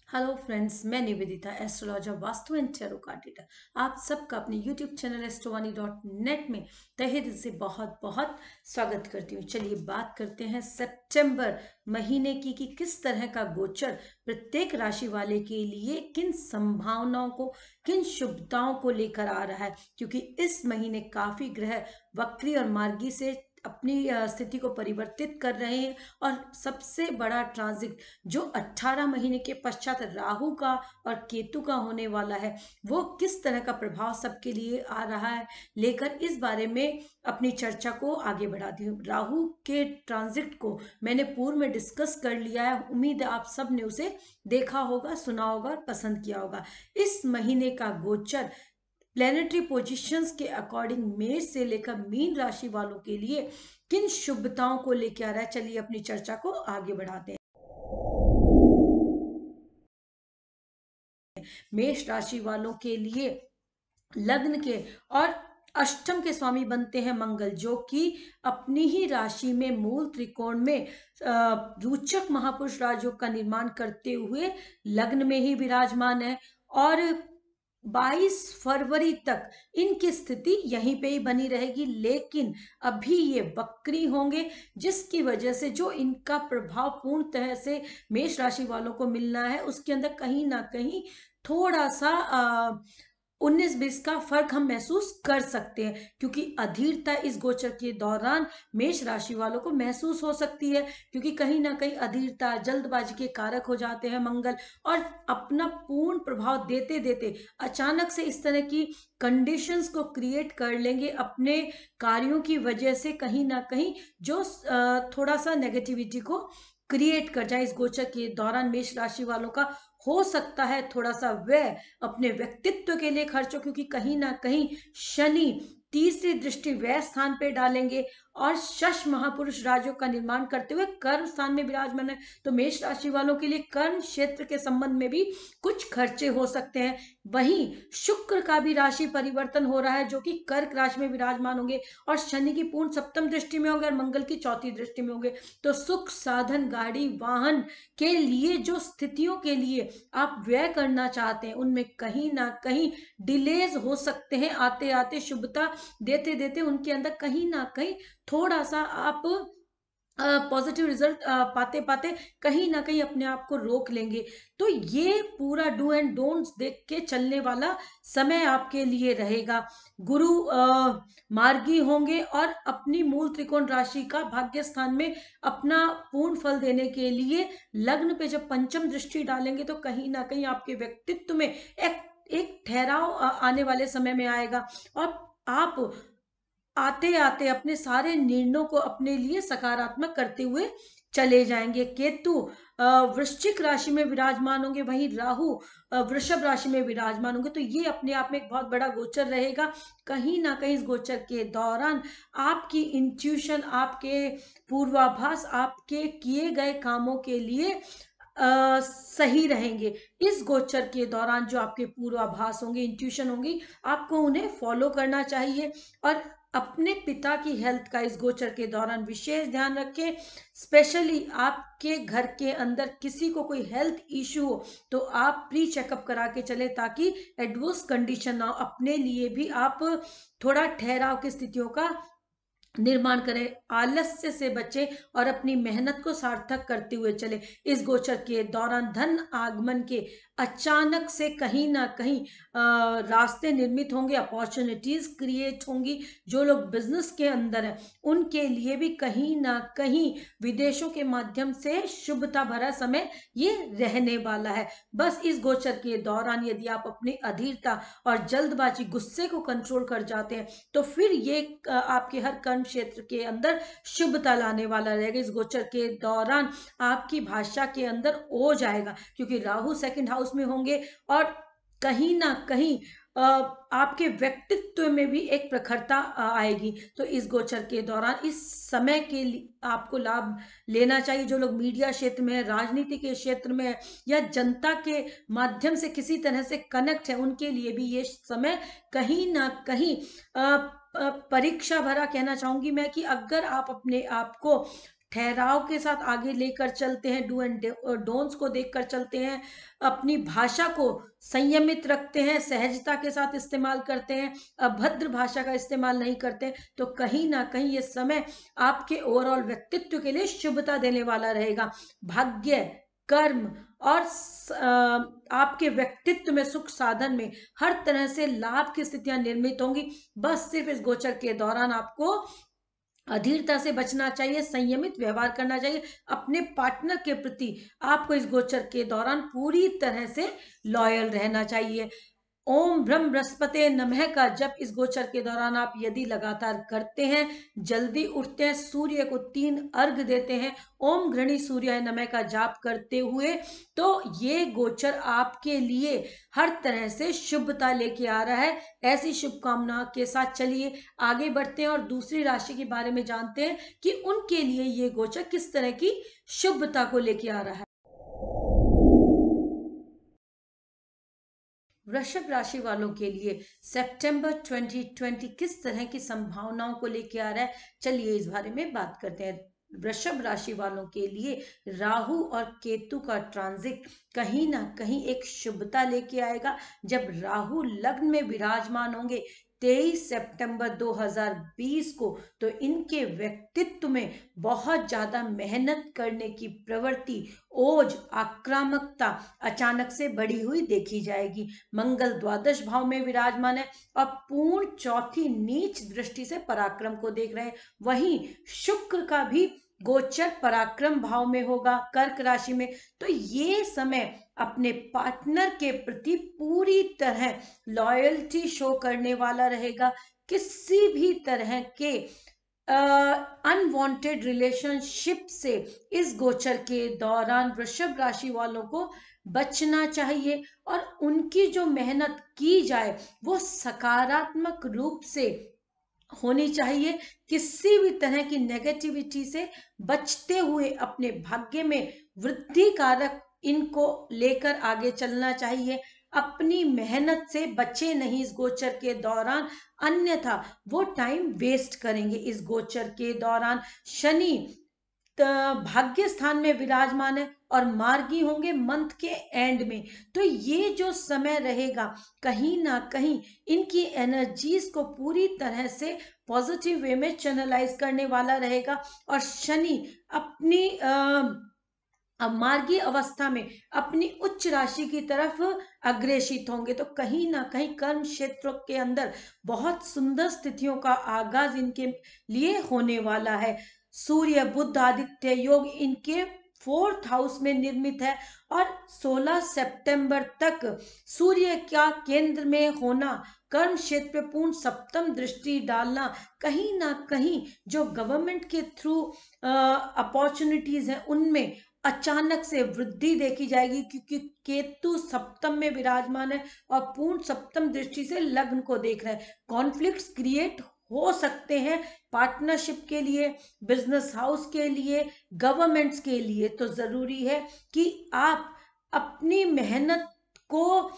Hello friends, मैं Nivedita, astrologer, vastu and tarot card reader. आप सबका अपने यूट्यूब चैनल एस्ट्रोवानी.नेट में तहे दिल से बहुत बहुत स्वागत करती हूँ। चलिए बात करते हैं सितंबर महीने की कि किस तरह का गोचर प्रत्येक राशि वाले के लिए किन संभावनाओं को, किन शुभताओं को लेकर आ रहा है। क्योंकि इस महीने काफी ग्रह वक्री और मार्गी से अपनी स्थिति को परिवर्तित कर रहे हैं और सबसे बड़ा ट्रांजिट जो 18 महीने के पश्चात राहु का और केतु का होने वाला है, वो किस तरह का प्रभाव सबके लिए आ रहा है, लेकर इस बारे में अपनी चर्चा को आगे बढ़ाती हूँ। राहु के ट्रांजिट को मैंने पूर्व में डिस्कस कर लिया है। उम्मीद है आप सब ने उसे देखा होगा, सुना होगा और पसंद किया होगा। इस महीने का गोचर प्लेनेटरी पोजीशंस के अकॉर्डिंग मेष से लेकर मीन राशि वालों के लिए किन शुभताओं को लेकर आ रहा है, चलिए अपनी चर्चा को आगे बढ़ाते हैं। मेष राशि वालों के लिए लग्न के और अष्टम के स्वामी बनते हैं मंगल, जो कि अपनी ही राशि में मूल त्रिकोण में रोचक महापुरुष राजयोग का निर्माण करते हुए लग्न में ही विराजमान है। और 22 फरवरी तक इनकी स्थिति यहीं पे ही बनी रहेगी, लेकिन अभी ये वक्री होंगे, जिसकी वजह से जो इनका प्रभाव पूर्ण तरह से मेष राशि वालों को मिलना है, उसके अंदर कहीं ना कहीं थोड़ा सा 19-20 का फर्क हम महसूस कर सकते हैं। क्योंकि अधीरता इस गोचर के दौरान मेष राशि वालों को महसूस हो सकती है, क्योंकि कहीं ना कहीं अधीरता, जल्दबाजी के कारक हो जाते हैं मंगल, और अपना पूर्ण प्रभाव देते देते अचानक से इस तरह की कंडीशंस को क्रिएट कर लेंगे अपने कार्यों की वजह से, कहीं ना कहीं जो थोड़ा सा नेगेटिविटी को क्रिएट कर जाए। इस गोचर के दौरान मेष राशि वालों का हो सकता है थोड़ा सा व्यय अपने व्यक्तित्व के लिए खर्च हो, क्योंकि कहीं ना कहीं शनि तीसरी दृष्टि व्यय स्थान पे डालेंगे और शश महापुरुष राजयोग का निर्माण करते हुए कर्म स्थान में विराजमान है। तो मेष राशि वालों के लिए कर्म क्षेत्र के संबंध में भी कुछ खर्चे हो सकते हैं। वहीं शुक्र का भी राशि परिवर्तन हो रहा है, जो कि कर्क राशि में विराजमान होंगे और शनि की पूर्ण सप्तम दृष्टि में होंगे और मंगल की चौथी दृष्टि में होंगे। तो सुख, साधन, गाड़ी, वाहन के लिए जो स्थितियों के लिए आप व्यय करना चाहते हैं, उनमें कहीं ना कहीं डिलेज हो सकते हैं। आते आते शुभता देते देते उनके अंदर कहीं ना कहीं थोड़ा सा आप पॉजिटिव रिजल्ट पाते पाते कहीं ना कहीं अपने आप को रोक लेंगे। तो ये पूरा डू एंड डोंट्स देख के चलने वाला समय आपके लिए रहेगा। गुरु मार्गी होंगे और अपनी मूल त्रिकोण राशि का भाग्य स्थान में अपना पूर्ण फल देने के लिए लग्न पे जब पंचम दृष्टि डालेंगे, तो कहीं ना कहीं आपके व्यक्तित्व में एक ठहराव आने वाले समय में आएगा और आप आते आते अपने सारे निर्णयों को अपने लिए सकारात्मक करते हुए चले जाएंगे। केतु वृश्चिक राशि में विराजमान होंगे, वहीं राहु वृषभ राशि में विराजमान होंगे। तो ये अपने आप में एक बहुत बड़ा गोचर रहेगा। कहीं ना कहीं इस गोचर के दौरान आपकी इंट्यूशन, आपके पूर्वाभास, आपके किए गए कामों के लिए सही रहेंगे। इस गोचर के दौरान जो आपके पूर्वाभास होंगे, इंट्यूशन होंगी, आपको उन्हें फॉलो करना चाहिए और अपने पिता की हेल्थ का इस गोचर के दौरान विशेष ध्यान रखें। स्पेशली आपके घर के अंदर किसी को कोई हेल्थ इश्यू हो, तो आप प्री चेकअप करा के चले, ताकि एडवर्स कंडीशन ना हो। अपने लिए भी आप थोड़ा ठहराव की स्थितियों का निर्माण करें, आलस्य से बचे और अपनी मेहनत को सार्थक करते हुए चले। इस गोचर के दौरान धन आगमन के अचानक से कहीं ना कहीं रास्ते निर्मित होंगे, अपॉर्चुनिटीज क्रिएट होंगी। जो लोग बिजनेस के अंदर हैं, उनके लिए भी कहीं ना कहीं विदेशों के माध्यम से शुभता भरा समय ये रहने वाला है। बस इस गोचर के दौरान यदि आप अपनी अधीरता और जल्दबाजी, गुस्से को कंट्रोल कर जाते हैं, तो फिर ये आपके हर कर्म क्षेत्र के अंदर शुभता लाने वाला रहेगा। इस गोचर के दौरान आपकी भाषा के अंदर ओज आएगा, क्योंकि राहु सेकंड हाउस में होंगे और कहीं ना कहीं आपके व्यक्तित्व में भी एक प्रखरता आएगी। तो इस गोचर के दौरान इस समय के आपको लाभ लेना चाहिए। जो लोग मीडिया क्षेत्र में है, राजनीति के क्षेत्र में है, या जनता के माध्यम से किसी तरह से कनेक्ट है, उनके लिए भी ये समय कहीं ना कहीं परीक्षा भरा कहना चाहूंगी मैं, कि अगर आप अपने आप को ठहराव के साथ आगे लेकर चलते हैं, डू एंड डोंट्स को देखकर चलते हैं, अपनी भाषा को संयमित रखते हैं, सहजता के साथ इस्तेमाल करते हैं, अभद्र भाषा का इस्तेमाल नहीं करते, तो कहीं ना कहीं ये समय आपके ओवरऑल व्यक्तित्व के लिए शुभता देने वाला रहेगा। भाग्य, कर्म और आपके व्यक्तित्व में, सुख साधन में हर तरह से लाभ की स्थितियां निर्मित होंगी। बस सिर्फ इस गोचर के दौरान आपको अधीरता से बचना चाहिए, संयमित व्यवहार करना चाहिए। अपने पार्टनर के प्रति आपको इस गोचर के दौरान पूरी तरह से लॉयल रहना चाहिए। ओम ब्रह्म बृहस्पते नमः का जब इस गोचर के दौरान आप यदि लगातार करते हैं, जल्दी उठते हैं, सूर्य को 3 अर्घ देते हैं, ओम घृणी सूर्याय नमः का जाप करते हुए, तो ये गोचर आपके लिए हर तरह से शुभता लेके आ रहा है। ऐसी शुभकामना के साथ चलिए आगे बढ़ते हैं और दूसरी राशि के बारे में जानते हैं कि उनके लिए ये गोचर किस तरह की शुभता को लेके आ रहा है। वृषभ राशि वालों के लिए सितंबर 2020 किस तरह की संभावनाओं को लेके आ रहा है, चलिए इस बारे में बात करते हैं। वृषभ राशि वालों के लिए राहु और केतु का ट्रांजिट कहीं ना कहीं एक शुभता लेके आएगा। जब राहु लग्न में विराजमान होंगे 23 सितंबर 2020 को, तो इनके व्यक्तित्व में बहुत ज्यादा मेहनत करने की प्रवृत्ति, ओज, आक्रामकता अचानक से बढ़ी हुई देखी जाएगी। मंगल द्वादश भाव में विराजमान है और पूर्ण चौथी नीच दृष्टि से पराक्रम को देख रहे हैं। वहीं शुक्र का भी गोचर पराक्रम भाव में होगा, कर्क राशि में। तो ये समय अपने पार्टनर के प्रति पूरी तरह लॉयल्टी शो करने वाला रहेगा। किसी भी तरह के अनवांटेड रिलेशनशिप से इस गोचर के दौरान वृषभ राशि वालों को बचना चाहिए और उनकी जो मेहनत की जाए वो सकारात्मक रूप से होनी चाहिए। किसी भी तरह की नेगेटिविटी से बचते हुए अपने भाग्य में वृद्धि कारक इनको लेकर आगे चलना चाहिए। अपनी मेहनत से बचे नहीं इस गोचर के दौरान, अन्यथा वो टाइम वेस्ट करेंगे। इस गोचर के दौरान शनि भाग्य स्थान में विराजमान है और मार्गी होंगे मंथ के एंड में, तो ये जो समय रहेगा कहीं ना कहीं इनकी एनर्जीज को पूरी तरह से पॉजिटिव वे में चैनलाइज करने वाला रहेगा। और शनि अपनी मार्गी अवस्था में अपनी उच्च राशि की तरफ अग्रेसित होंगे, तो कहीं ना कहीं कर्म क्षेत्र के अंदर बहुत सुंदर स्थितियों का आगाज इनके लिए होने वाला है। सूर्य बुध आदित्य योग इनके 4th हाउस में निर्मित है और 16 सितंबर तक सूर्य का केंद्र में होना, कर्म क्षेत्र पे पूर्ण सप्तम दृष्टि डालना, कहीं ना कहीं जो गवर्नमेंट के थ्रू अपॉर्चुनिटीज हैं उनमें अचानक से वृद्धि देखी जाएगी, क्योंकि केतु सप्तम में विराजमान है और पूर्ण सप्तम दृष्टि से लग्न को देख रहे हैं। कॉन्फ्लिक्ट्स क्रिएट हो सकते हैं पार्टनरशिप के लिए, बिजनेस हाउस के लिए, गवर्नमेंट्स के लिए। तो जरूरी है कि आप अपनी मेहनत को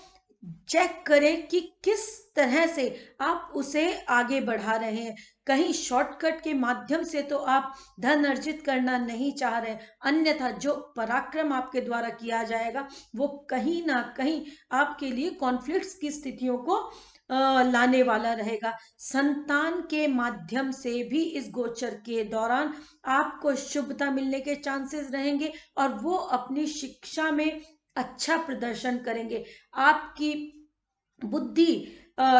चेक करें कि किस तरह से आप उसे आगे बढ़ा रहे हैं। कहीं शॉर्टकट के माध्यम से तो आप धन अर्जित करना नहीं चाह रहे, अन्यथा जो पराक्रम आपके द्वारा किया जाएगा वो कहीं ना कहीं आपके लिए कॉन्फ्लिक्ट्स की स्थितियों को लाने वाला रहेगा। संतान के माध्यम से भी इस गोचर के दौरान आपको शुभता मिलने के चांसेस रहेंगे और वो अपनी शिक्षा में अच्छा प्रदर्शन करेंगे। आपकी बुद्धि,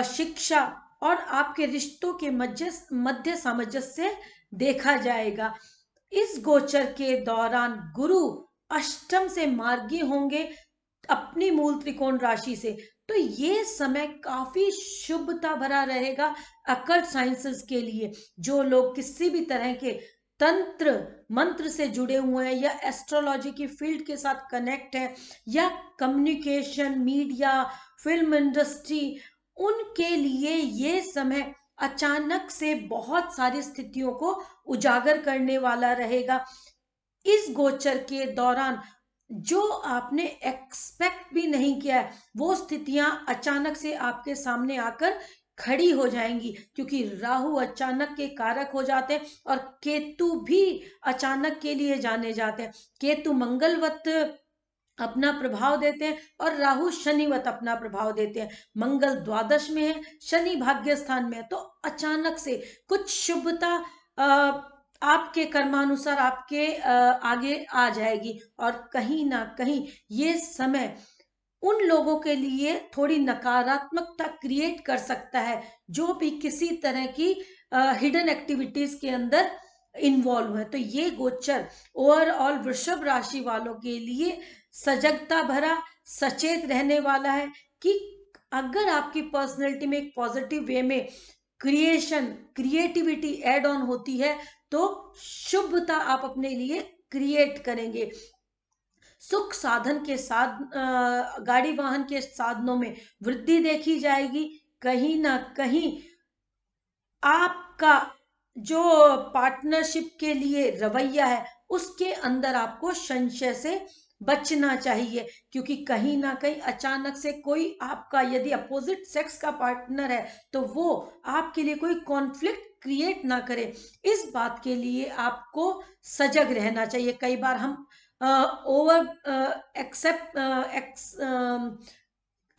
शिक्षा और आपके रिश्तों के मध्य सामंजस्य देखा जाएगा। इस गोचर के दौरान गुरु अष्टम से मार्गी होंगे अपनी मूल त्रिकोण राशि से, तो ये समय काफी शुभता भरा रहेगा अकल्ट साइंसेस के लिए। जो लोग किसी भी तरह के तंत्र मंत्र से जुड़े हुए हैं या एस्ट्रोलॉजी की फील्ड के साथ कनेक्ट है या कम्युनिकेशन, मीडिया, फिल्म इंडस्ट्री, उनके लिए ये समय अचानक से बहुत सारी स्थितियों को उजागर करने वाला रहेगा। इस गोचर के दौरान जो आपने एक्सपेक्ट भी नहीं किया है वो स्थितियां अचानक से आपके सामने आकर खड़ी हो जाएंगी, क्योंकि राहु अचानक के कारक हो जाते हैं और केतु भी अचानक के लिए जाने जाते हैं। केतु मंगलवत अपना प्रभाव देते हैं और राहु शनिवत अपना प्रभाव देते हैं। मंगल द्वादश में है, शनि भाग्य स्थान में है, तो अचानक से कुछ शुभता आपके कर्मानुसार आपके आगे आ जाएगी। और कहीं ना कहीं ये समय उन लोगों के लिए थोड़ी नकारात्मकता क्रिएट कर सकता है जो भी किसी तरह की हिडन एक्टिविटीज के अंदर इन्वॉल्व है। तो ये गोचर ओवरऑल वृषभ राशि वालों के लिए सजगता भरा, सचेत रहने वाला है कि अगर आपकी पर्सनैलिटी में एक पॉजिटिव वे में क्रिएटिविटी ऐड ऑन होती है तो शुभता आप अपने लिए क्रिएट करेंगे। सुख साधन के साथ गाड़ी वाहन के साधनों में वृद्धि देखी जाएगी। कहीं ना कहीं आपका जो पार्टनरशिप के लिए रवैया है उसके अंदर आपको संशय से बचना चाहिए, क्योंकि कहीं ना कहीं अचानक से कोई आपका यदि अपोजिट सेक्स का पार्टनर है तो वो आपके लिए कोई कॉन्फ्लिक्ट क्रिएट ना करे। इस बात के लिए आपको सजग रहना चाहिए। कई बार हम ओवर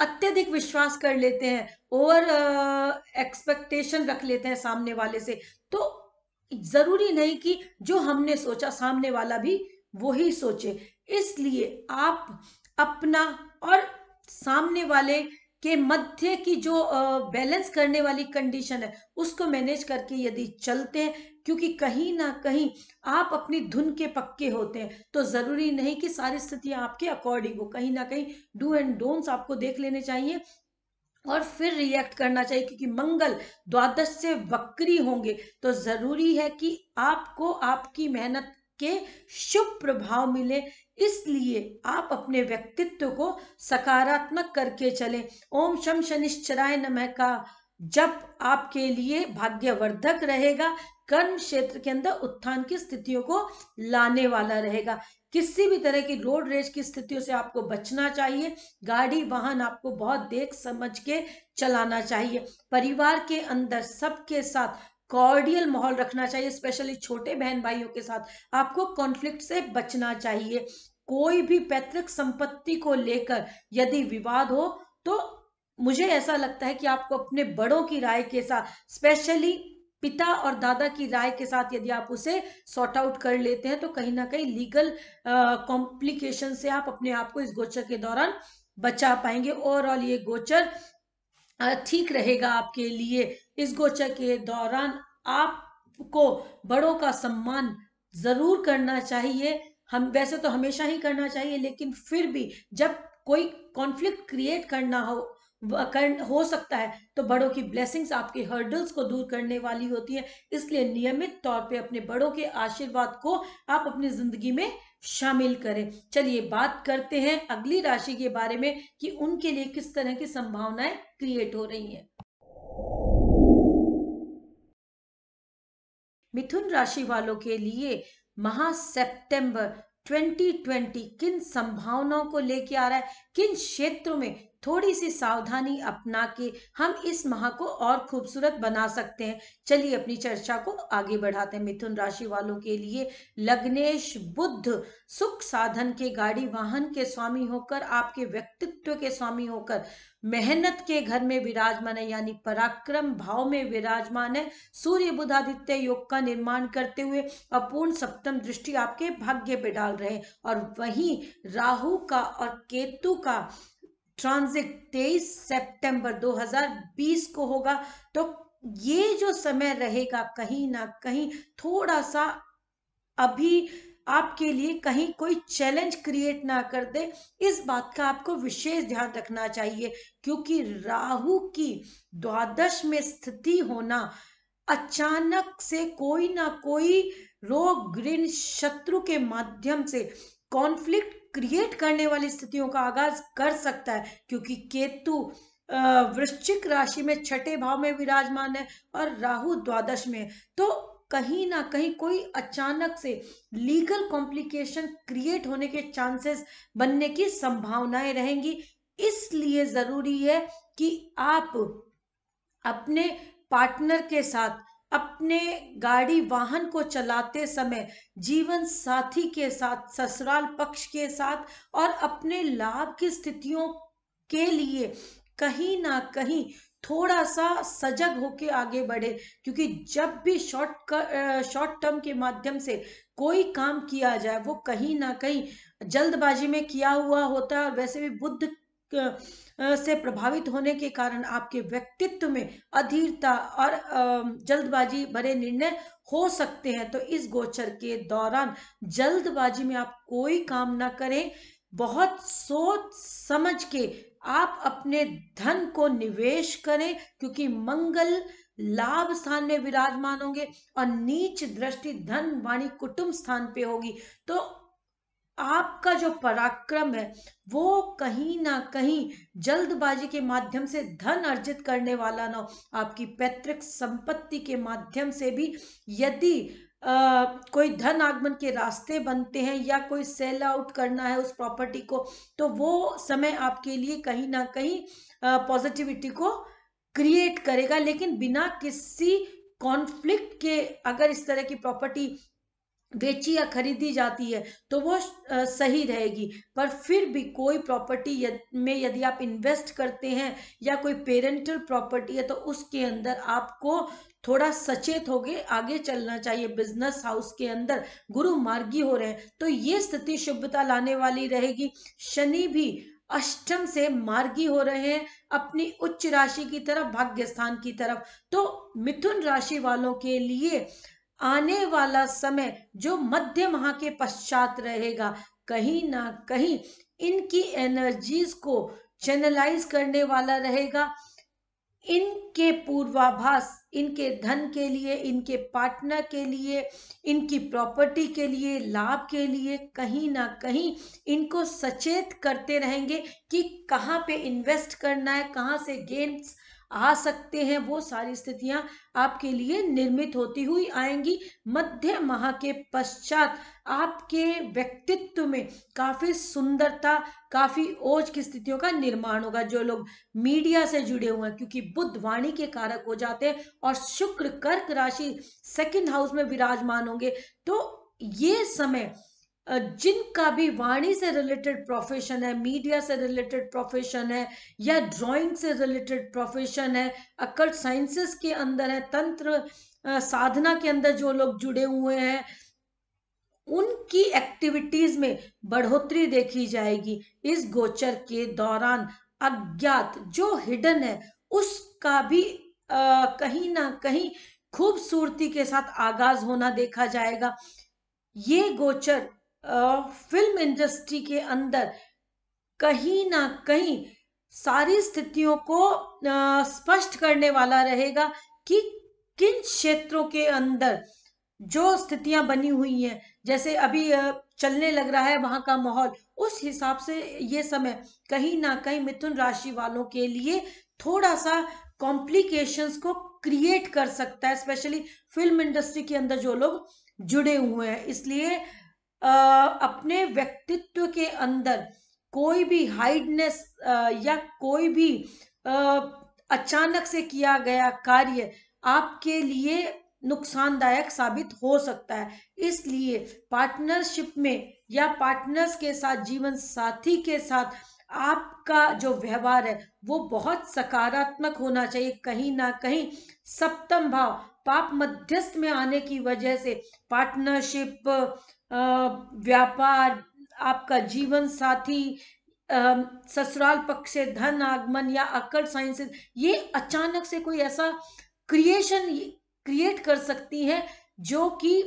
अत्यधिक विश्वास कर लेते हैं, ओवर एक्सपेक्टेशन रख लेते हैं सामने वाले से, तो जरूरी नहीं कि जो हमने सोचा सामने वाला भी वही सोचे। इसलिए आप अपना और सामने वाले के मध्य की जो बैलेंस करने वाली कंडीशन है उसको मैनेज करके यदि चलते हैं, क्योंकि कहीं ना कहीं आप अपनी धुन के पक्के होते हैं, तो जरूरी नहीं कि सारी स्थितियां आपके अकॉर्डिंग हो। कहीं ना कहीं डू एंड डोंट्स आपको देख लेने चाहिए और फिर रिएक्ट करना चाहिए, क्योंकि मंगल द्वादश से वक्री होंगे तो जरूरी है कि आपको आपकी मेहनत के शुभ प्रभाव मिले। इसलिए आप अपने व्यक्तित्व को सकारात्मक करके चलें। ओम शम शनिश्चराय नमः का जब आपके लिए भाग्यवर्धक रहेगा, कर्म क्षेत्र के अंदर उत्थान की स्थितियों को लाने वाला रहेगा। किसी भी तरह की रोड रेज की स्थितियों से आपको बचना चाहिए। गाड़ी वाहन आपको बहुत देख समझ के चलाना चाहिए। परिवार के अंदर सबके साथ कॉर्डियल माहौल रखना चाहिए, स्पेशली छोटे बहन भाइयों के साथ आपको कॉन्फ्लिक्ट से बचना चाहिए। कोई भी पैतृक संपत्ति को लेकर यदि विवाद हो तो मुझे ऐसा लगता है कि आपको अपने बड़ों की राय के साथ, स्पेशली पिता और दादा की राय के साथ यदि आप उसे सॉर्ट आउट कर लेते हैं तो कहीं ना कहीं लीगल कॉम्प्लिकेशन से आप अपने आप को इस गोचर के दौरान बचा पाएंगे। ओवरऑल ये गोचर ठीक रहेगा आपके लिए। इस गोचर के दौरान आपको बड़ों का सम्मान जरूर करना चाहिए। हम वैसे तो हमेशा ही करना चाहिए, लेकिन फिर भी जब कोई कॉन्फ्लिक्ट क्रिएट करना हो सकता है तो बड़ों की ब्लेसिंग्स आपके हर्डल्स को दूर करने वाली होती है। इसलिए नियमित तौर पे अपने बड़ों के आशीर्वाद को आप अपनी जिंदगी में शामिल करें। चलिए बात करते हैं अगली राशि के बारे में कि उनके लिए किस तरह की संभावनाएं क्रिएट हो रही हैं। मिथुन राशि वालों के लिए माह सितंबर 2020 किन संभावनाओं को लेके आ रहा है, किन क्षेत्रों में थोड़ी सी सावधानी अपना के हम इस माह को और खूबसूरत बना सकते हैं। चलिए अपनी चर्चा को आगे बढ़ाते हैं। मिथुन राशि वालों के लिए लग्नेश बुध सुख साधन के गाड़ी वाहन के स्वामी होकर, आपके व्यक्तित्व के स्वामी होकर मेहनत के घर में विराजमान है, यानी पराक्रम भाव में विराजमान है। सूर्य बुध आदित्य योग का निर्माण करते हुए अपूर्ण सप्तम दृष्टि आपके भाग्य पे डाल रहे हैं। और वहीं राहु का और केतु का ट्रांजिट 23 सितंबर 2020 को होगा। तो ये जो समय रहेगा कहीं ना कहीं थोड़ा सा अभी आपके लिए कहीं कोई चैलेंज क्रिएट ना कर दे, इस बात का आपको विशेष ध्यान रखना चाहिए, क्योंकि राहु की द्वादश में स्थिति होना अचानक से कोई ना कोई रोग ऋण शत्रु के माध्यम से कॉन्फ्लिक्ट क्रिएट करने वाली स्थितियों का आगाज कर सकता है, क्योंकि केतु वृश्चिक राशि में छठे भाव में विराजमान है और राहु द्वादश में। तो कहीं ना कहीं कोई अचानक से लीगल कॉम्प्लिकेशन क्रिएट होने के चांसेस बनने की संभावनाएं रहेंगी। इसलिए जरूरी है कि आप अपने पार्टनर के साथ, अपने गाड़ी वाहन को चलाते समय, जीवन साथी के साथ, ससुराल पक्ष के साथ और अपने लाभ की स्थितियों के लिए कहीं ना कहीं थोड़ा सा सजग होके आगे बढ़े। क्योंकि जब भी शॉर्ट टर्म के माध्यम से कोई काम किया जाए वो कहीं ना कहीं जल्दबाजी में किया हुआ होता है, और वैसे भी बुद्ध से प्रभावित होने के कारण आपके व्यक्तित्व में अधीरता और जल्दबाजी भरे निर्णय हो सकते हैं। तो इस गोचर के दौरान जल्दबाजी में आप कोई काम ना करें, बहुत सोच समझ के आप अपने धन को निवेश करें, क्योंकि मंगल लाभ स्थान में विराजमान होंगे और नीच दृष्टि धन वाणी कुटुंब स्थान पे होगी। तो आपका जो पराक्रम है वो कहीं ना कहीं जल्दबाजी के माध्यम से धन अर्जित करने वाला ना हो। आपकी पैतृक संपत्ति के माध्यम से भी यदि कोई धन आगमन के रास्ते बनते हैं या कोई सेल आउट करना है उस प्रॉपर्टी को, तो वो समय आपके लिए कहीं ना कहीं पॉजिटिविटी को क्रिएट करेगा। लेकिन बिना किसी कॉन्फ्लिक्ट के अगर इस तरह की प्रॉपर्टी बेची या खरीदी जाती है तो वो सही रहेगी। पर फिर भी कोई प्रॉपर्टी में यदि आप इन्वेस्ट करते हैं या कोई पेरेंटल प्रॉपर्टी है तो उसके अंदर आपको थोड़ा सचेत होके आगे चलना चाहिए। बिजनेस हाउस के अंदर गुरु मार्गी हो रहे हैं तो ये स्थिति शुभता लाने वाली रहेगी। शनि भी अष्टम से मार्गी हो रहे हैं अपनी उच्च राशि की तरफ, भाग्य स्थान की तरफ। तो मिथुन राशि वालों के लिए आने वाला समय जो मध्य माह के पश्चात रहेगा, कहीं ना कहीं इनकी एनर्जीज को चैनलाइज करने वाला रहेगा। इनके पूर्वाभास इनके धन के लिए, इनके पार्टनर के लिए, इनकी प्रॉपर्टी के लिए, लाभ के लिए कहीं ना कहीं इनको सचेत करते रहेंगे कि कहाँ पे इन्वेस्ट करना है, कहाँ से गेन्स आ सकते हैं। वो सारी स्थितियां आपके लिए निर्मित होती हुई आएंगी। मध्य माह के पश्चात आपके व्यक्तित्व में काफी सुंदरता, काफी ओज की स्थितियों का निर्माण होगा। जो लोग मीडिया से जुड़े हुए हैं, क्योंकि बुध वाणी के कारक हो जाते हैं और शुक्र कर्क राशि सेकंड हाउस में विराजमान होंगे, तो ये समय जिनका भी वाणी से रिलेटेड प्रोफेशन है, मीडिया से रिलेटेड प्रोफेशन है या ड्राइंग से रिलेटेड प्रोफेशन है, अकल्ट साइंसेस के अंदर है, तंत्र साधना के अंदर जो लोग जुड़े हुए हैं, उनकी एक्टिविटीज में बढ़ोतरी देखी जाएगी। इस गोचर के दौरान अज्ञात जो हिडन है उसका भी कहीं ना कहीं खूबसूरती के साथ आगाज होना देखा जाएगा। ये गोचर फिल्म इंडस्ट्री के अंदर कहीं ना कहीं सारी स्थितियों को स्पष्ट करने वाला रहेगा कि किन क्षेत्रों के अंदर जो स्थितियां बनी हुई हैं, जैसे अभी चलने लग रहा है वहां का माहौल, उस हिसाब से ये समय कहीं ना कहीं मिथुन राशि वालों के लिए थोड़ा सा कॉम्प्लिकेशंस को क्रिएट कर सकता है, स्पेशली फिल्म इंडस्ट्री के अंदर जो लोग जुड़े हुए हैं। इसलिए अपने व्यक्तित्व के अंदर कोई भी हाइडनेस या कोई भी अचानक से किया गया कार्य आपके लिए नुकसानदायक साबित हो सकता है। इसलिए पार्टनरशिप में या पार्टनर्स के साथ, जीवन साथी के साथ आपका जो व्यवहार है वो बहुत सकारात्मक होना चाहिए। कहीं ना कहीं सप्तम भाव पाप मध्यस्थ में आने की वजह से पार्टनरशिप, व्यापार, आपका जीवन साथी, ससुराल पक्ष से धन आगमन या अकल्ट साइंसेस, ये अचानक से कोई ऐसा क्रिएट कर सकती हैं जो कि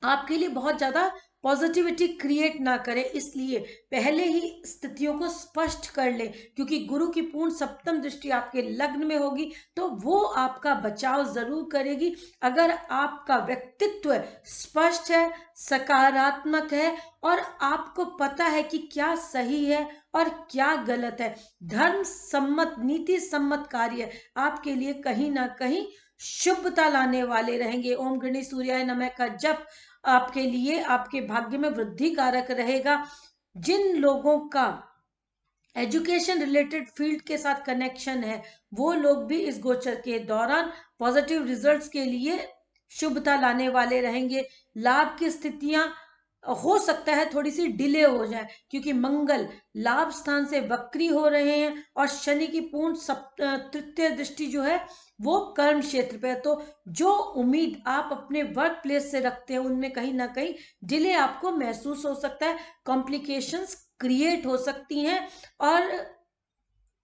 आपके लिए बहुत ज्यादा पॉजिटिविटी क्रिएट ना करे। इसलिए पहले ही स्थितियों को स्पष्ट कर ले, क्योंकि गुरु की पूर्ण सप्तम दृष्टि आपके लग्न में होगी तो वो आपका बचाव जरूर करेगी। अगर आपका व्यक्तित्व स्पष्ट है, सकारात्मक है और आपको पता है कि क्या सही है और क्या गलत है, धर्म सम्मत, नीति सम्मत कार्य आपके लिए कहीं ना कहीं शुभता लाने वाले रहेंगे। ओम गणेश सूर्याय नमः का जप आपके लिए आपके भाग्य में वृद्धि कारक रहेगा। जिन लोगों का एजुकेशन रिलेटेड फील्ड के साथ कनेक्शन है, वो लोग भी इस गोचर के दौरान पॉजिटिव रिजल्ट्स के लिए शुभता लाने वाले रहेंगे। लाभ की स्थितियां हो सकता है थोड़ी सी डिले हो जाए, क्योंकि मंगल लाभ स्थान से वक्री हो रहे हैं और शनि की पूर्ण तृतीय दृष्टि जो है वो कर्म क्षेत्र पे है। तो जो उम्मीद आप अपने वर्क प्लेस से रखते हैं उनमें कहीं ना कहीं डिले आपको महसूस हो सकता है, कॉम्प्लिकेशंस क्रिएट हो सकती हैं और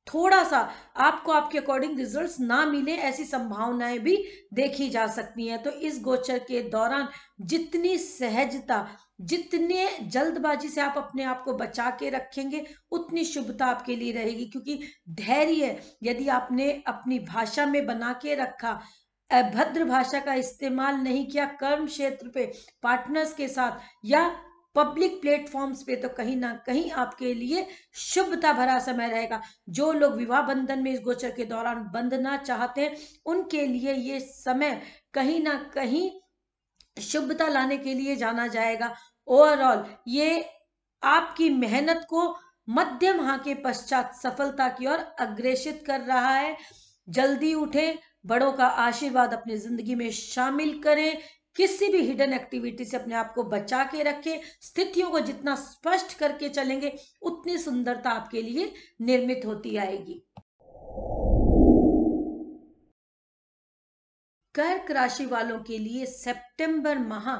थोड़ा सा आपको आपके अकॉर्डिंग रिजल्ट्स ना मिले, ऐसी संभावनाएं भी देखी जा सकती हैं। तो इस गोचर के दौरान जितनी सहजता, जितने जल्दबाजी से आप अपने आप को बचा के रखेंगे उतनी शुभता आपके लिए रहेगी, क्योंकि धैर्य यदि आपने अपनी भाषा में बना के रखा, अभद्र भाषा का इस्तेमाल नहीं किया कर्म क्षेत्र पे पार्टनर्स के साथ या पब्लिक प्लेटफॉर्म्स पे, तो कहीं ना कहीं आपके लिए शुभता भरा समय रहेगा। जो लोग विवाह बंधन में इस गोचर के दौरान बंधना चाहते हैं उनके लिए ये समय कहीं ना कहीं शुभता लाने के लिए जाना जाएगा। ओवरऑल ये आपकी मेहनत को मध्य माह के पश्चात सफलता की ओर अग्रेसित कर रहा है। जल्दी उठें, बड़ों का आशीर्वाद अपनी जिंदगी में शामिल करें, किसी भी हिडन एक्टिविटी से अपने आप को बचा के रखें। स्थितियों को जितना स्पष्ट करके चलेंगे उतनी सुंदरता आपके लिए निर्मित होती आएगी। कर्क राशि वालों के लिए सितंबर माह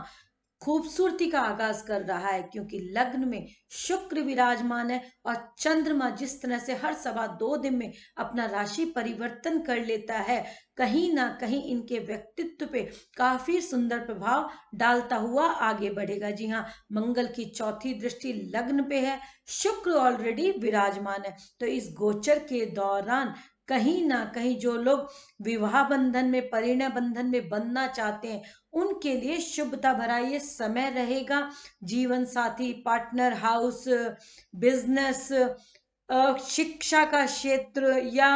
खूबसूरती का आगाज कर रहा है, क्योंकि लग्न में शुक्र विराजमान है और चंद्रमा जिस तरह से हर 2.25 दिन में अपना राशि परिवर्तन कर लेता है, कहीं ना कहीं इनके व्यक्तित्व पे काफी सुंदर प्रभाव डालता हुआ आगे बढ़ेगा। जी हाँ, मंगल की चौथी दृष्टि लग्न पे है, शुक्र ऑलरेडी विराजमान है। तो इस गोचर के दौरान कहीं ना कहीं जो लोग विवाह बंधन में, परिणय बंधन में बंधना चाहते हैं उनके लिए शुभता भरा ये समय रहेगा। जीवन साथी, पार्टनर, हाउस, बिजनेस, शिक्षा का क्षेत्र या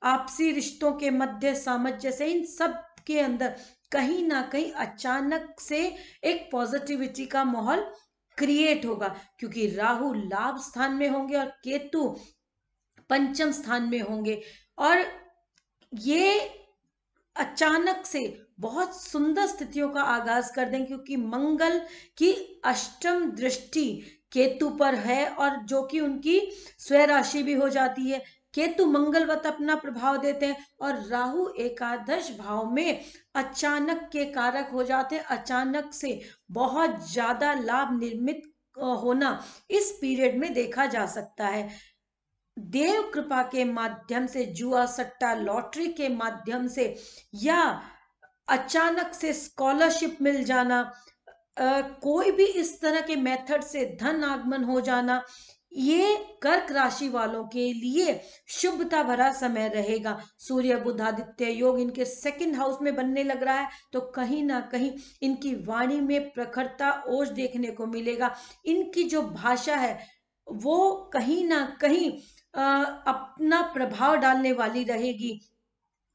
आपसी रिश्तों के मध्य सामंजस्य, इन सब के अंदर कहीं ना कहीं अचानक से एक पॉजिटिविटी का माहौल क्रिएट होगा, क्योंकि राहु लाभ स्थान में होंगे और केतु पंचम स्थान में होंगे और ये अचानक से बहुत सुंदर स्थितियों का आगाज कर दें, क्योंकि मंगल की अष्टम दृष्टि केतु पर है और जो कि उनकी स्वराशि राशि भी हो जाती है। केतु मंगलवत अपना प्रभाव देते हैं और राहु एकादश भाव में अचानक के कारक हो जाते हैं। अचानक से बहुत ज्यादा लाभ निर्मित होना इस पीरियड में देखा जा सकता है। देव कृपा के माध्यम से, जुआ सट्टा लॉटरी के माध्यम से या अचानक से स्कॉलरशिप मिल जाना, कोई भी इस तरह के मेथड से धन आगमन हो जाना, ये कर्क राशि वालों के लिए शुभता भरा समय रहेगा। सूर्य बुध आदित्य योग इनके सेकंड हाउस में बनने लग रहा है, तो कहीं ना कहीं इनकी वाणी में प्रखरता, ओज देखने को मिलेगा। इनकी जो भाषा है वो कहीं ना कहीं अपना प्रभाव डालने वाली रहेगी।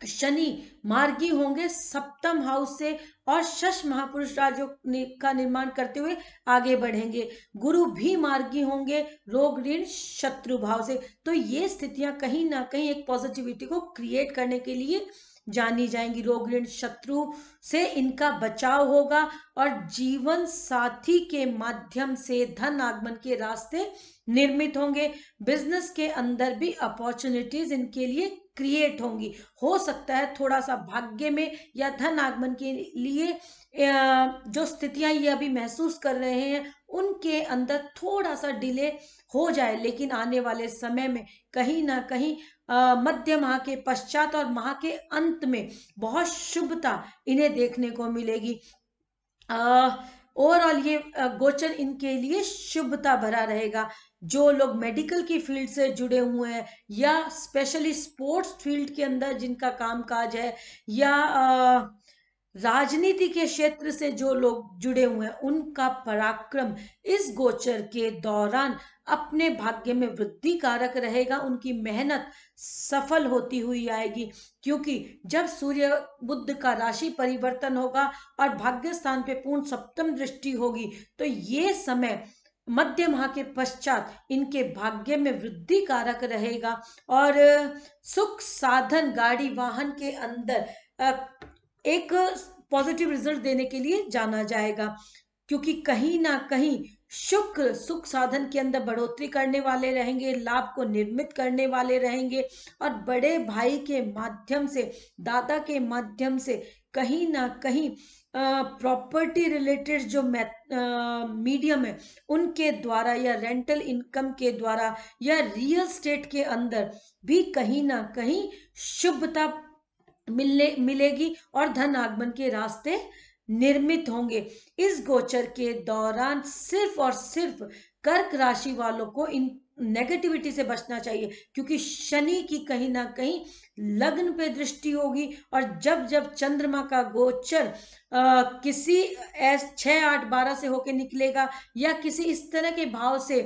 शनि मार्गी होंगे सप्तम हाउस से और शश महापुरुष राजयोग का निर्माण करते हुए आगे बढ़ेंगे। गुरु भी मार्गी होंगे रोग ऋण शत्रु भाव से। तो ये स्थितियां कहीं ना कहीं एक पॉजिटिविटी को क्रिएट करने के लिए जानी जाएंगी। रोग ऋण शत्रु से इनका बचाव होगा और जीवन साथी के माध्यम से धन आगमन के रास्ते निर्मित होंगे। बिजनेस के अंदर भी अपॉर्चुनिटीज इनके लिए क्रिएट होंगी। हो सकता है थोड़ा सा भाग्य में या धन आगमन के लिए जो स्थितियां ये अभी महसूस कर रहे हैं उनके अंदर थोड़ा सा डिले हो जाए, लेकिन आने वाले समय में कहीं ना कहीं मध्य माह के पश्चात और माह के अंत में बहुत शुभता इन्हें देखने को मिलेगी। ओवरऑल ये गोचर इनके लिए शुभता भरा रहेगा। जो लोग मेडिकल की फील्ड से जुड़े हुए हैं या स्पेशली स्पोर्ट्स फील्ड के अंदर जिनका कामकाज है या राजनीति के क्षेत्र से जो लोग जुड़े हुए हैं उनका पराक्रम इस गोचर के दौरान अपने भाग्य में वृद्धि कारक रहेगा। उनकी मेहनत सफल होती हुई आएगी, क्योंकि जब सूर्य बुध का राशि परिवर्तन होगा और भाग्य स्थान पे पूर्ण सप्तम दृष्टि होगी तो ये समय मध्य माह के पश्चात इनके भाग्य में वृद्धि कारक रहेगा और सुख साधन गाड़ी वाहन के अंदर एक पॉजिटिव रिजल्ट देने के लिए जाना जाएगा, क्योंकि कहीं ना कहीं शुक्र सुख साधन के अंदर बढ़ोतरी करने वाले रहेंगे, लाभ को निर्मित करने वाले रहेंगे और बड़े भाई के माध्यम से, दादा के माध्यम से कहीं ना कहीं प्रॉपर्टी रिलेटेड जो मीडियम है उनके द्वारा या रेंटल इनकम के द्वारा या रियल स्टेट के अंदर भी कहीं ना कहीं शुभता मिलेगी और धन आगमन के रास्ते निर्मित होंगे। इस गोचर के दौरान सिर्फ और सिर्फ कर्क राशि वालों को इन नेगेटिविटी से बचना चाहिए, क्योंकि शनि की कहीं ना कहीं लग्न पे दृष्टि होगी और जब जब चंद्रमा का गोचर किसी 6, 8, 12 से होकर निकलेगा या किसी इस तरह के भाव से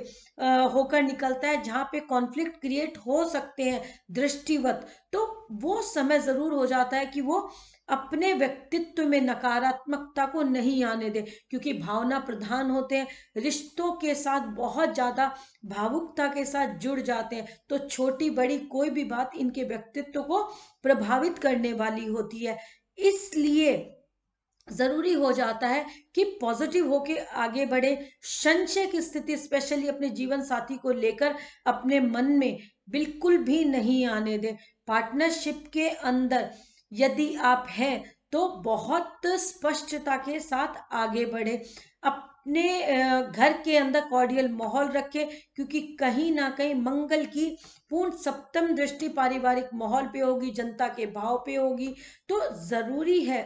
होकर निकलता है जहां पे कॉन्फ्लिक्ट क्रिएट हो सकते हैं दृष्टिवत, तो वो समय जरूर हो जाता है कि वो अपने व्यक्तित्व में नकारात्मकता को नहीं आने दे, क्योंकि भावना प्रधान होते हैं, रिश्तों के साथ बहुत ज्यादा भावुकता के साथ जुड़ जाते हैं, तो छोटी बड़ी कोई भी बात इनके व्यक्तित्व को प्रभावित करने वाली होती है। इसलिए जरूरी हो जाता है कि पॉजिटिव होके आगे बढ़े। संशय की स्थिति स्पेशली अपने जीवन साथी को लेकर अपने मन में बिल्कुल भी नहीं आने दें। पार्टनरशिप के अंदर यदि आप हैं तो बहुत स्पष्टता के साथ आगे बढ़े। अपने घर के अंदर कॉर्डियल माहौल रखें, क्योंकि कहीं ना कहीं मंगल की पूर्ण सप्तम दृष्टि पारिवारिक माहौल पे होगी, जनता के भाव पे होगी। तो जरूरी है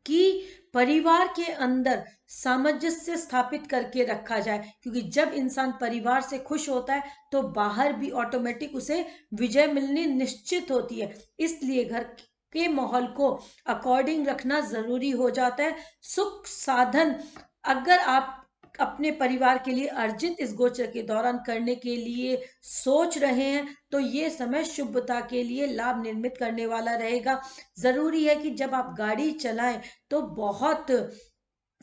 कि परिवार के अंदर सामंजस्य स्थापित करके रखा जाए, क्योंकि जब इंसान परिवार से खुश होता है तो बाहर भी ऑटोमेटिक उसे विजय मिलनी निश्चित होती है। इसलिए घर के माहौल को अकॉर्डिंग रखना जरूरी हो जाता है। सुख साधन अगर आप अपने परिवार के लिए अर्जित इस गोचर के दौरान करने के लिए सोच रहे हैं तो ये समय शुभता के लिए लाभ निर्मित करने वाला रहेगा। जरूरी है कि जब आप गाड़ी चलाएं तो बहुत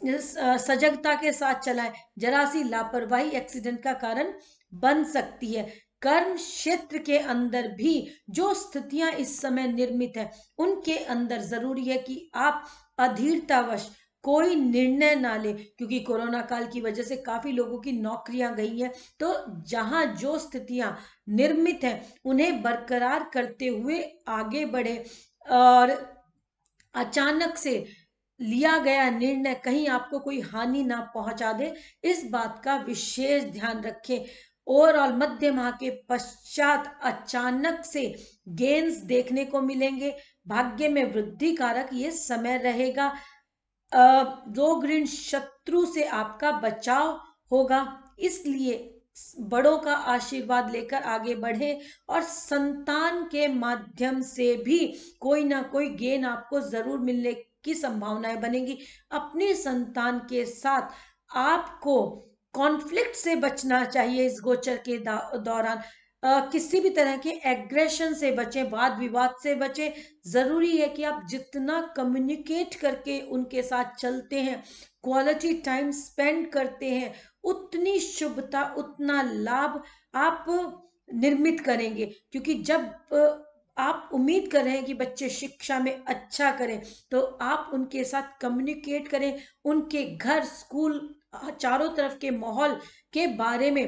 सजगता के साथ चलाएं, जरा सी लापरवाही एक्सीडेंट का कारण बन सकती है। कर्म क्षेत्र के अंदर भी जो स्थितियां इस समय निर्मित है उनके अंदर जरूरी है कि आप अधीरतावश कोई निर्णय ना ले, क्योंकि कोरोना काल की वजह से काफी लोगों की नौकरियां गई हैं। तो जहां जो स्थितियां निर्मित हैं उन्हें बरकरार करते हुए आगे बढ़े और अचानक से लिया गया निर्णय कहीं आपको कोई हानि ना पहुंचा दे, इस बात का विशेष ध्यान रखें। ओवरऑल मध्य माह के पश्चात अचानक से गेन्स देखने को मिलेंगे, भाग्य में वृद्धि कारक ये समय रहेगा। रोग ऋण शत्रु से आपका बचाव होगा, इसलिए बड़ों का आशीर्वाद लेकर आगे बढ़े और संतान के माध्यम से भी कोई ना कोई गेन आपको जरूर मिलने की संभावनाएं बनेगी। अपनी संतान के साथ आपको कॉन्फ्लिक्ट से बचना चाहिए इस गोचर के दौरान। किसी भी तरह के एग्रेशन से बचें, वाद विवाद से बचें। जरूरी है कि आप जितना कम्युनिकेट करके उनके साथ चलते हैं, क्वालिटी टाइम स्पेंड करते हैं, उतनी शुभता उतना लाभ आप निर्मित करेंगे। क्योंकि जब आप उम्मीद कर रहे हैं कि बच्चे शिक्षा में अच्छा करें तो आप उनके साथ कम्युनिकेट करें, उनके घर स्कूल चारों तरफ के माहौल के बारे में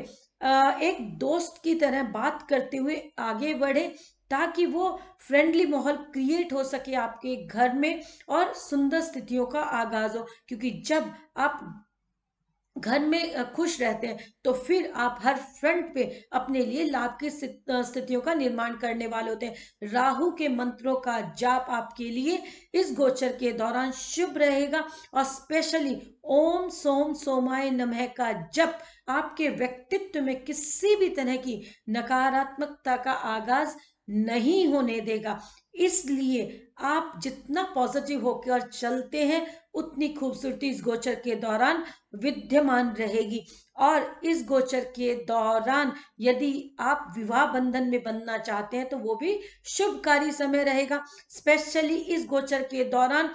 एक दोस्त की तरह बात करते हुए आगे बढ़े, ताकि वो फ्रेंडली माहौल क्रिएट हो सके आपके घर में और सुंदर स्थितियों का आगाज हो। क्योंकि जब आप घर में खुश रहते हैं तो फिर आप हर फ्रंट पे अपने लिए लाभ की स्थितियों का निर्माण करने वाले होते हैं। राहु के मंत्रों का जाप आपके लिए इस गोचर के दौरान शुभ रहेगा और स्पेशली ओम सोम सोमाय नमः का जप आपके व्यक्तित्व में किसी भी तरह की नकारात्मकता का आगाज नहीं होने देगा। इसलिए आप जितना पॉजिटिव होकर चलते हैं उतनी खूबसूरती इस गोचर के दौरान विद्यमान रहेगी। और इस गोचर के दौरान यदि आप विवाह बंधन में बंधना चाहते हैं तो वो भी शुभकारी समय रहेगा। स्पेशली इस गोचर के दौरान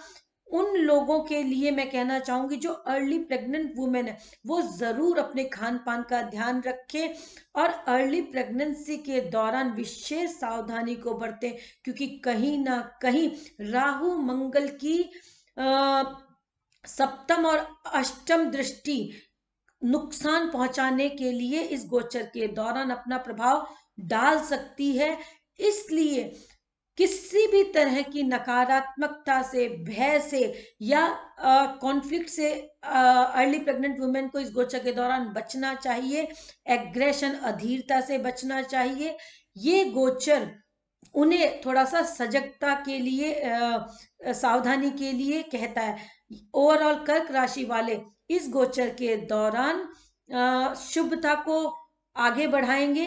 उन लोगों के लिए मैं कहना चाहूंगी जो अर्ली प्रेग्नेंट वुमेन है, वो जरूर अपने खान पान का ध्यान रखें और अर्ली प्रेगनेंसी के दौरान विशेष सावधानी को बरतें, क्योंकि कहीं ना कहीं राहु मंगल की सप्तम और अष्टम दृष्टि नुकसान पहुंचाने के लिए इस गोचर के दौरान अपना प्रभाव डाल सकती है। इसलिए किसी भी तरह की नकारात्मकता से, भय से या कॉन्फ्लिक्ट से अर्ली प्रेग्नेंट वुमेन को इस गोचर के दौरान बचना चाहिए। एग्रेशन, अधीरता से बचना चाहिए। ये गोचर उन्हें थोड़ा सा सजगता के लिए, सावधानी के लिए कहता है। ओवरऑल कर्क राशि वाले इस गोचर के दौरान शुभता को आगे बढ़ाएंगे,